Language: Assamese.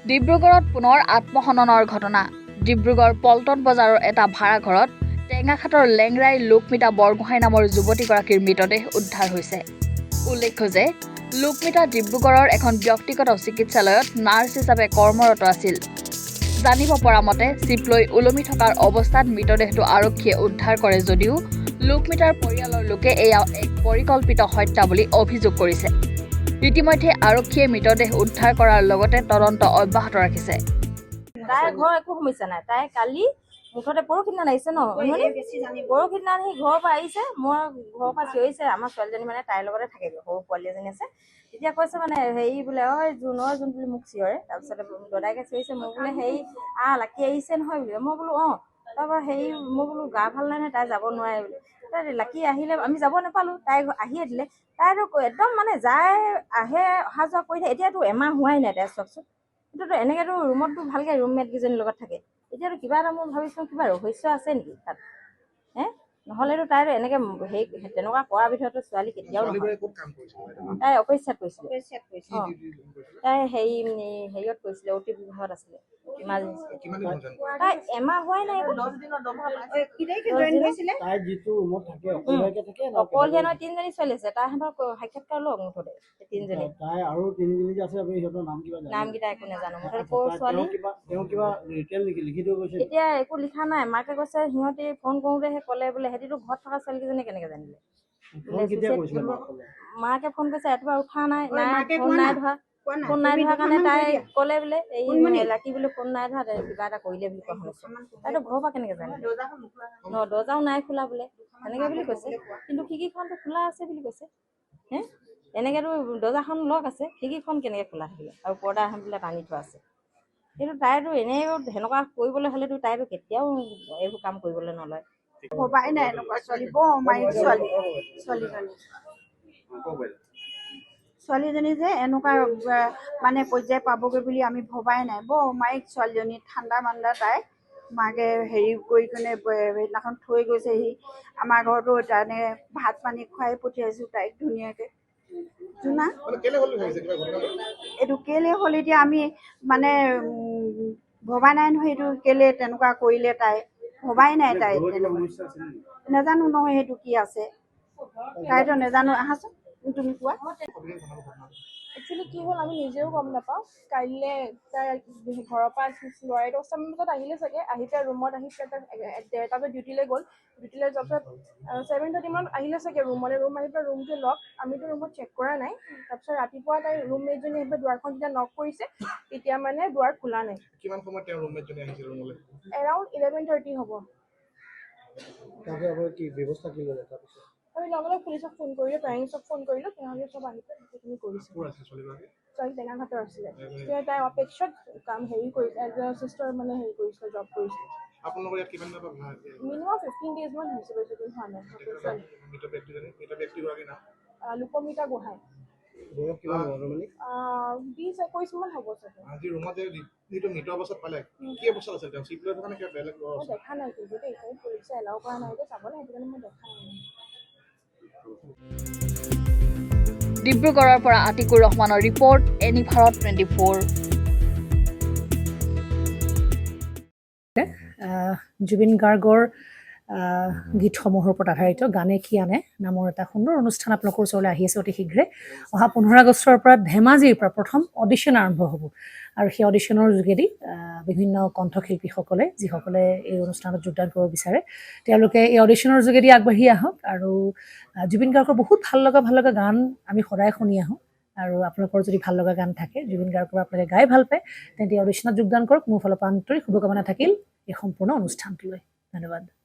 ডিব্ৰুগড়ত পুনৰ আত্মহননৰ ঘটনা। ডিব্ৰুগড় পল্টন বজাৰৰ এটা ভাড়াঘৰত টেঙাখাটৰ লেংৰাই লোকমিতা বৰগোহাঁই নামৰ যুৱতীগৰাকীৰ মৃতদেহ উদ্ধাৰ হৈছে। উল্লেখ্য যে লোকমিতা ডিব্ৰুগড়ৰ এখন ব্যক্তিগত চিকিৎসালয়ত নাৰ্ছ হিচাপে কৰ্মৰত আছিল। জানিব পৰা মতে চিপ লৈ ওলমি থকাৰ অৱস্থাত মৃতদেহটো আৰক্ষীয়ে উদ্ধাৰ কৰে যদিও লোকমিতাৰ পৰিয়ালৰ লোকে এয়া এক পৰিকল্পিত হত্যা বুলি অভিযোগ কৰিছে। ইতিমধ্যে আৰক্ষীয়ে মৃতদেহ উদ্ধাৰ কৰাৰ লগতে তদন্ত অব্যাহত ৰাখিছে। তাই ঘৰ একো সমস্যা নাই। তাই কালি মুঠতে পৰহিদিনা আহিছে ন, পৰহিদিনা সি ঘৰৰ পৰা আহিছে। মই ঘৰৰ পৰা চিঞৰিছে, আমাৰ ছোৱালীজনী মানে তাইৰ লগতে থাকে, সৰু পোৱালী এজনী আছে। তেতিয়া কৈছে মানে হেৰি বোলে জোন বুলি মোক চিঞৰে। তাৰপিছতে দদাইকে চিঞৰিছে, মই বোলে হেৰি লাকি আহিছে নহয় বোলে। মই বোলো তাৰপৰা হেৰি মই বোলো গা ভাল নাই নহয়, তাই যাব নোৱাৰে বোলে। তাই লাকি আহিলে আমি যাব নাপালোঁ, তাই আহিয়ে দিলে। তাইতো একদম মানে যায় আহে অহা যোৱা কৰি থাকে। এতিয়াতো এমাহ হোৱাই নাই তাই, চাওকচোন। এতিয়াতো এনেকেতো ৰুমততো ভালকৈ ৰুমমেট কেইজনীৰ লগত থাকে। এতিয়াতো কিবা এটা মই ভাবিছোঁ কিবা ৰহস্য আছে নেকি তাত, নহ'লেতো তাইতো এনেকৈ হেৰি তেনেকুৱা কৰাৰ ভিতৰতো ছোৱালী কেতিয়াও নহয়। তাই অপেক্ষাত কৰিছিলে। তাই হেৰিয়ত কৰিছিলে, অতি বিভাগত আছিলে, তাই এমাহ হোৱাই নাই। অকলীয়া নহয়, 3জনী ছোৱালী আছে। তাইহঁতৰ সাক্ষাৎকাৰ লওক মুঠতে 3জনী। নামকেইটা একো নাজানো, মুঠতে সৰু ছোৱালী। এতিয়া একো লিখা নাই। মাকে কৈছে সিহঁতি ফোন কৰোঁতেহে ক'লে বোলে। সিহঁতিতো ঘৰত থকা ছোৱালীকেইজনী কেনেকৈ জানিলে? মাকে ফোন কৰিছে, ৰাতিপুৱা উঠা নাই, ফোন নাই ধৰা কাৰণে তাই ক'লে বোলে এই লাকি বোলে ফোন নাই ধৰা, কিবা এটা কৰিলে বুলি কোৱা শুনিছোঁ। তাইতো ঘৰৰ পৰা কেনেকৈ জানিলে? দৰ্জাও নাই খোলা বোলে, এনেকৈ বুলি কৈছে। কিন্তু খিৰিকীখনটো খোলা আছে বুলি কৈছে। এনেকৈতো দৰ্জাখন লক আছে, খিৰিকীখন কেনেকৈ খোলা থাকিলে? আৰু পৰ্দা বোলে টানি থোৱা আছে। কিন্তু তাইতো এনেই সেনেকুৱা কৰিবলৈ হ'লেতো তাইতো কেতিয়াও এইবোৰ কাম কৰিবলৈ নলয়। ভবাই নাই এনেকুৱা ছোৱালী, বৰ অমায়িক ছোৱালীজনী যে এনেকুৱা মানে পৰ্যায় পাবগৈ বুলি আমি ভবাই নাই। বৰ অমায়িক ছোৱালীজনী, ঠাণ্ডা মাণ্ডা তাই। মাকে হেৰি কৰি কিনে সেইদিনাখন থৈ গৈছেহি আমাৰ ঘৰতো। তেনেকৈ ভাত পানী খুৱাই পঠিয়াইছোঁ তাইক ধুনীয়াকৈ। এইটো কেলে হ'ল এতিয়া আমি মানে ভবা নাই নহয়, এইটো কেলে তেনেকুৱা কৰিলে তাই ভবাই নাই। তাই নাজানো নহয় সেইটো কি আছে, তাইতো নাজানো। আহাচোন তুমি কোৱা। একচুৱেলি কি হ'ল আমি নিজেও গম নাপাওঁ। কাইলৈ তাই ঘৰৰ পৰা 9:10মান বজাত আহিলে চাগে। আহি পেলাই ৰুমত আহি পেলাই তাই 1:30 বজাত ডিউটিলৈ গ'ল। ডিউটিলৈ যোৱাৰ পিছত 7:30 মানত আহিলে চাগে ৰুমলৈ। ৰুম আহি পেলাই ৰুমটো লক। আমিতো ৰুমত চেক কৰা নাই। তাৰপিছত ৰাতিপুৱা তাই ৰুমমেটজনী আহি পেলাই দুৱাৰখন যেতিয়া নক কৰিছে, তেতিয়া মানে দুৱাৰ খোলা নাই। কিমান সময়ত তেওঁ ৰুমমেটজনী আহিছিল ৰুমলৈ? এৰাউণ্ড 11:30 হ'ব। কি ব্যৱস্থা কি ল'লে তাৰপিছত? আমি লগে পুলিচক ফোন কৰিলোঁ, পেৰেণ্টছক ফোন কৰিলোঁ। তেওঁলোকে চব আহি পেলাই সেইখিনি কৰিছে। ছোৱালী টেঙাখাটৰ আছিলে। তাই অপেক্ষাত কাম হেৰি কৰিছে, এজ এ চিষ্টাৰ মানে হেৰি কৰিছিলে, জব কৰিছিলে। আপোনালোকৰ ইয়াত কিমান দিনৰ পৰা ভাড়া দিয়ে? মিনিমাম 15 days মান হৈছে, বেছি দিন হোৱা নাই। লোকমিতা গোহাঁই। 20-21 মান হ'ব চাগে। আজি ৰুমত যিটো মৃত অৱস্থাত পালে, কি অৱস্থাত আছিল তেওঁ? চিপ লৈ থকা নে কিবা বেলেগ? মই দেখা নাই, কিন্তু দেই পুলিচে এলাও কৰা নাই যে চাবলৈ, সেইটো কাৰণে মই দেখা নাই। ডিব্ৰুগড়ৰ পৰা আতিকুৰ ৰহমানৰ ৰিপৰ্ট, এনি ভাৰত 24। জুবিন গাৰ্গৰ গীতসমূহৰ ওপৰত আধাৰিত গানে কি আনে নামৰ এটা সুন্দৰ অনুষ্ঠান আপোনালোকৰ ওচৰলৈ আহি আছে অতি শীঘ্ৰে। অহা 15 আগষ্টৰ পৰা ধেমাজিৰ পৰা প্ৰথম অডিশ্যন আৰম্ভ হ'ব। আৰু সেই অডিশ্যনৰ যোগেদি বিভিন্ন কণ্ঠশিল্পীসকলে, যিসকলে এই অনুষ্ঠানত যোগদান কৰিব বিচাৰে, তেওঁলোকে এই অডিশ্যনৰ যোগেদি আগবাঢ়ি আহক। আৰু জুবিন গাৰ্গৰ বহুত ভাল লগা গান আমি সদায় শুনি আহোঁ। আৰু আপোনালোকৰ যদি ভাল লগা গান থাকে, জুবিন গাৰ্গৰ আপোনালোকে গাই ভাল পায়, তেন্তে অডিশ্যনত যোগদান কৰক। মোৰ ফালৰ পৰা আন্তৰিক শুভকামনা থাকিল এই সম্পূৰ্ণ অনুষ্ঠানটোলৈ। ধন্যবাদ।